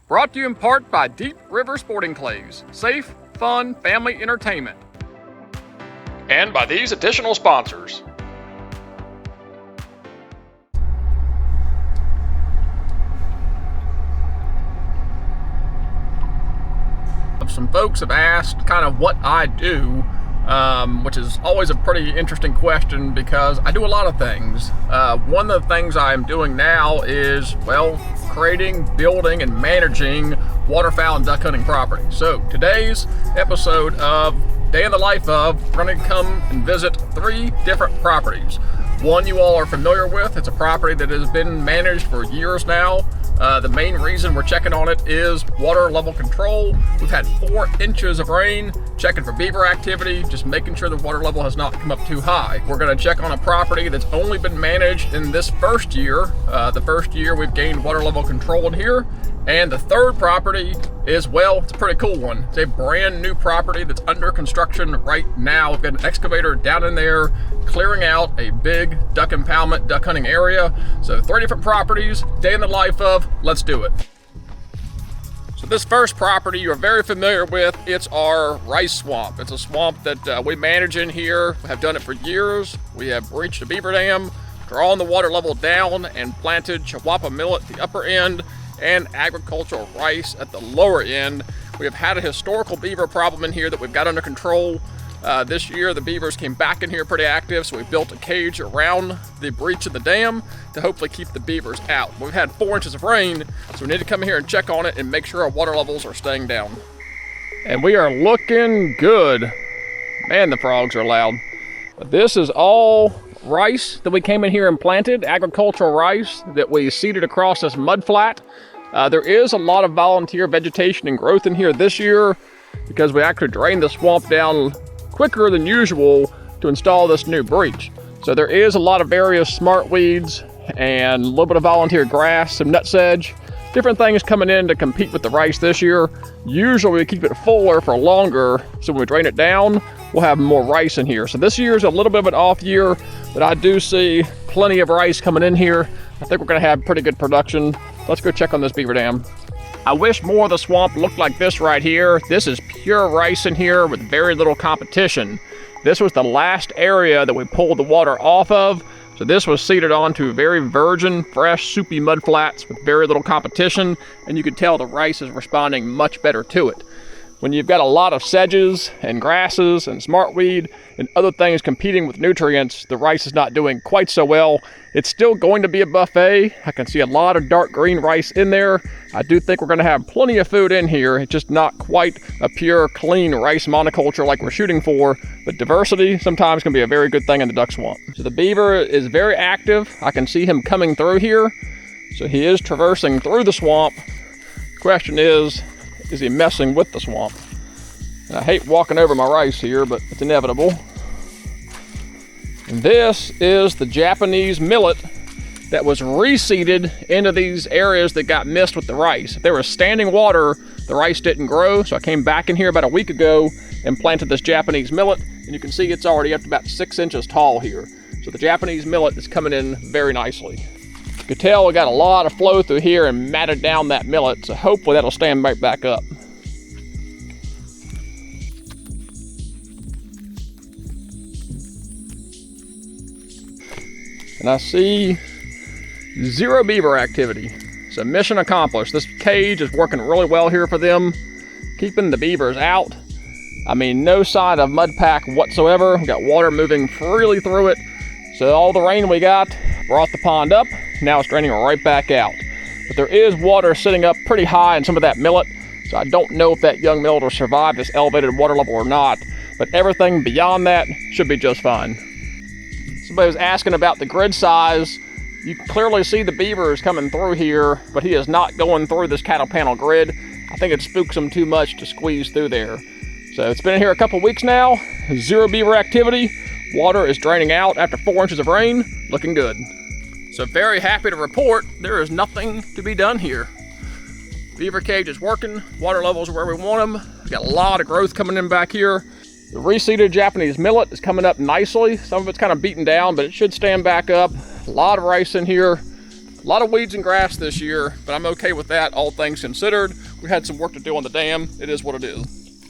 Brought to you in part by Deep River Sporting Clays, safe, fun, family entertainment. And by these additional sponsors. Some folks have asked kind of what I do, which is always a pretty interesting question because I do a lot of things. One of the things I'm doing now is, well, creating, building, and managing waterfowl and duck hunting properties. So today's episode of Day in the Life of, we're going to come and visit 3 different properties. One you all are familiar with. It's a property that has been managed for years now. The main reason we're checking on it is water level control. We've had 4 inches of rain, checking for beaver activity, just making sure the water level has not come up too high. We're going to check on a property that's only been managed in this first year. The first year we've gained water level control in here. And the third property is, well, it's a pretty cool one. It's a brand new property that's under construction right now. We've got an excavator down in there clearing out a big duck impoundment, duck hunting area. So 3 different properties, day in the life of, let's do it. So this first property you're very familiar with, it's our rice swamp. It's a swamp that we manage in here. We have done it for years. We have breached a beaver dam, drawn the water level down, and planted Chihuahua millet at the upper end and agricultural rice at the lower end. We have had a historical beaver problem in here that we've got under control. This year the beavers came back in here pretty active, so we built a cage around the breach of the dam to hopefully keep the beavers out. We've had 4 inches of rain, so we need to come here and check on it and make sure our water levels are staying down. And we are looking good. Man, the frogs are loud. But this is all rice that we came in here and planted, agricultural rice that we seeded across this mud flat. There is a lot of volunteer vegetation and growth in here this year because we actually drained the swamp down quicker than usual to install this new breach. So there is a lot of various smart weeds and a little bit of volunteer grass, some nutsedge, different things coming in to compete with the rice this year. Usually we keep it fuller for longer, so when we drain it down, we'll have more rice in here. So this year is a little bit of an off year, but I do see plenty of rice coming in here. I think we're gonna have pretty good production. Let's go check on this beaver dam. I wish more of the swamp looked like this right here. This is pure rice in here with very little competition. This was the last area that we pulled the water off of. So this was seeded onto very virgin, fresh, soupy mud flats with very little competition. And you can tell the rice is responding much better to it. When you've got a lot of sedges and grasses and smartweed and other things competing with nutrients, the rice is not doing quite so well. It's still going to be a buffet. I can see a lot of dark green rice in there. I do think we're going to have plenty of food in here. It's just not quite a pure, clean rice monoculture like we're shooting for, but diversity sometimes can be a very good thing in the duck swamp. So the beaver is very active. I can see him coming through here. So he is traversing through the swamp. The question is he messing with the swamp? And I hate walking over my rice here, but it's inevitable. And this is the Japanese millet that was reseeded into these areas that got missed with the rice. If there was standing water, the rice didn't grow, so I came back in here about a week ago and planted this Japanese millet, and you can see it's already up to about 6 inches tall here. So the Japanese millet is coming in very nicely. You can tell we got a lot of flow through here and matted down that millet, so hopefully that'll stand right back up. And I see 0 beaver activity. So mission accomplished. This cage is working really well here for them, keeping the beavers out. I mean, no sign of mud pack whatsoever. We got water moving freely through it. So all the rain we got brought the pond up. Now it's draining right back out. But there is water sitting up pretty high in some of that millet. So I don't know if that young millet will survive this elevated water level or not. But everything beyond that should be just fine. Somebody was asking about the grid size. You can clearly see the beavers coming through here, but he is not going through this cattle panel grid. I think it spooks him too much to squeeze through there. So it's been here a couple weeks now. 0 beaver activity. Water is draining out after 4 inches of rain. Looking good. So very happy to report there is nothing to be done here. Beaver cage is working. Water levels are where we want them. We've got a lot of growth coming in back here. The reseeded Japanese millet is coming up nicely. Some of it's kind of beaten down, but it should stand back up. A lot of rice in here. A lot of weeds and grass this year, but I'm okay with that, all things considered. We had some work to do on the dam. It is what it is.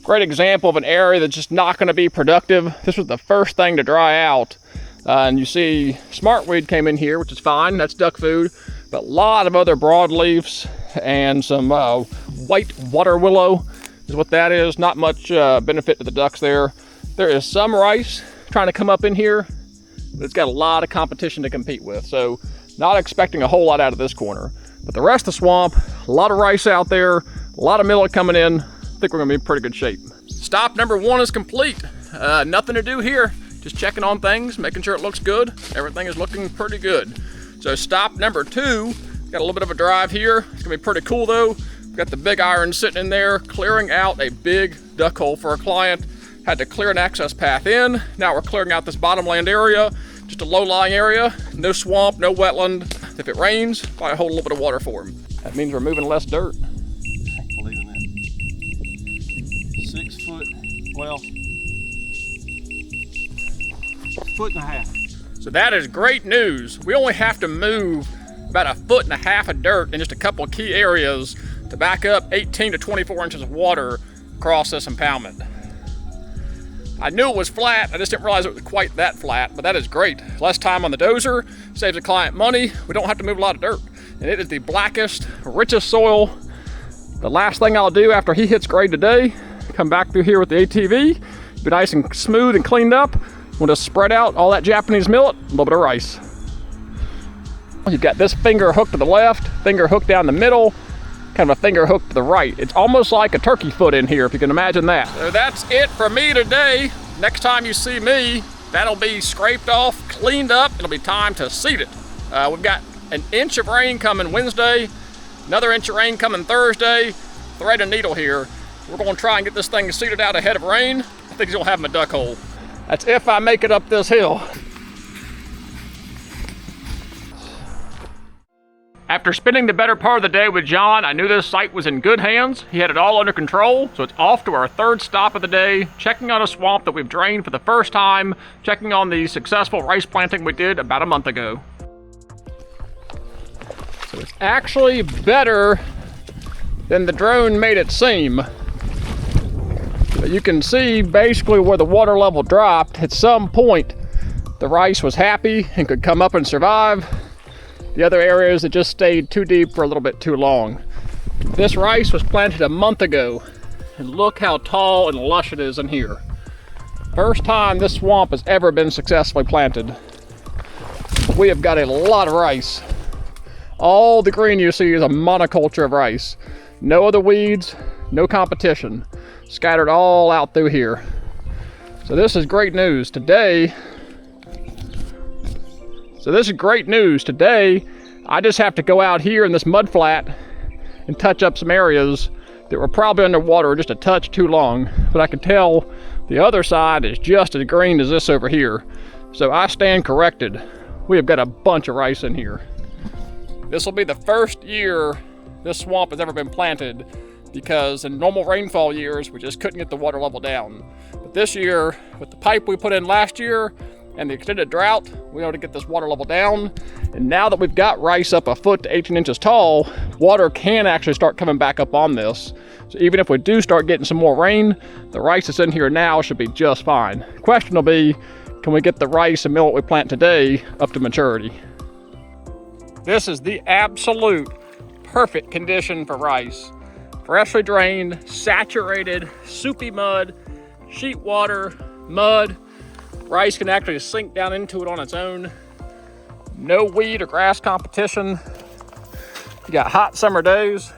Great example of an area that's just not going to be productive. This was the first thing to dry out. And you see smartweed came in here, which is fine. That's duck food. But a lot of other broadleafs and some white water willow is what that is. Not much benefit to the ducks there. There is some rice trying to come up in here, but it's got a lot of competition to compete with. So not expecting a whole lot out of this corner. But the rest of the swamp, a lot of rice out there, a lot of millet coming in. I think we're gonna be in pretty good shape. Stop number 1 is complete. Nothing to do here. Just checking on things, making sure it looks good. Everything is looking pretty good. So stop number 2, got a little bit of a drive here. It's gonna be pretty cool though. We've got the big iron sitting in there, clearing out a big duck hole for a client. Had to clear an access path in. Now we're clearing out this bottomland area, just a low-lying area. No swamp, no wetland. If it rains, probably hold a little bit of water for him. That means we're moving less dirt. I can't believe in that. 6 foot, well, 1.5 foot. So that is great news. We only have to move about 1.5 foot of dirt in just a couple of key areas to back up 18 to 24 inches of water across this impoundment. I knew it was flat, I just didn't realize it was quite that flat, but that is great. Less time on the dozer, saves the client money. We don't have to move a lot of dirt. And it is the blackest, richest soil. The last thing I'll do after he hits grade today, come back through here with the ATV, be nice and smooth and cleaned up. We'll just spread out all that Japanese millet, a little bit of rice. You've got this finger hooked to the left, finger hooked down the middle, kind of a finger hook to the right. It's almost like a turkey foot in here, if you can imagine that. So that's it for me today. Next time you see me, that'll be scraped off, cleaned up. It'll be time to seed it. We've got an inch of rain coming Wednesday, another inch of rain coming Thursday. Thread a needle here. We're gonna try and get this thing seeded out ahead of rain. I think he's gonna have him a duck hole. That's if I make it up this hill. After spending the better part of the day with John, I knew this site was in good hands. He had it all under control, so it's off to our 3rd stop of the day, checking on a swamp that we've drained for the first time, checking on the successful rice planting we did about a month ago. So it's actually better than the drone made it seem. But you can see basically where the water level dropped. At some point, the rice was happy and could come up and survive. The other areas, it just stayed too deep for a little bit too long. This rice was planted a month ago, and look how tall and lush it is in here. First time this swamp has ever been successfully planted. We have got a lot of rice. All the green you see is a monoculture of rice. No other weeds, no competition. Scattered all out through here. So this is great news. Today, I just have to go out here in this mud flat and touch up some areas that were probably underwater just a touch too long. But I can tell the other side is just as green as this over here. So I stand corrected. We have got a bunch of rice in here. This will be the first year this swamp has ever been planted, because in normal rainfall years, we just couldn't get the water level down. But this year, with the pipe we put in last year, and the extended drought, we were able to get this water level down. And now that we've got rice up 1 foot to 18 inches tall, water can actually start coming back up on this. So even if we do start getting some more rain, the rice that's in here now should be just fine. Question will be, can we get the rice and millet we plant today up to maturity? This is the absolute perfect condition for rice. Freshly drained, saturated, soupy mud, sheet water, mud. Rice can actually sink down into it on its own. No weed or grass competition. You got hot summer days.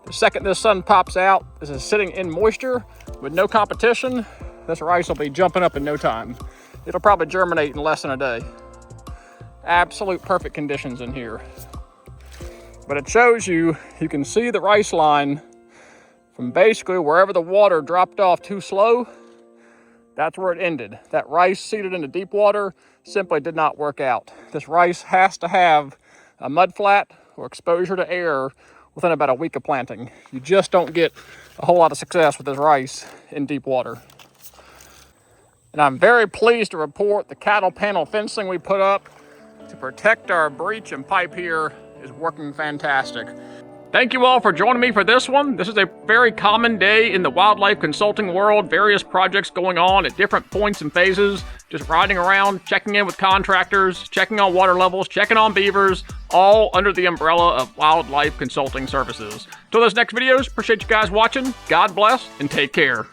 The second this sun pops out, this is sitting in moisture with no competition. This rice will be jumping up in no time. It'll probably germinate in less than a day. Absolute perfect conditions in here. But it shows you can see the rice line from basically wherever the water dropped off too slow. That's where it ended. That rice seeded into deep water simply did not work out. This rice has to have a mud flat or exposure to air within about a week of planting. You just don't get a whole lot of success with this rice in deep water. And I'm very pleased to report the cattle panel fencing we put up to protect our breech and pipe here is working fantastic. Thank you all for joining me for this one. This is a very common day in the wildlife consulting world. Various projects going on at different points and phases. Just riding around, checking in with contractors, checking on water levels, checking on beavers, all under the umbrella of wildlife consulting services. Till those next videos, appreciate you guys watching. God bless and take care.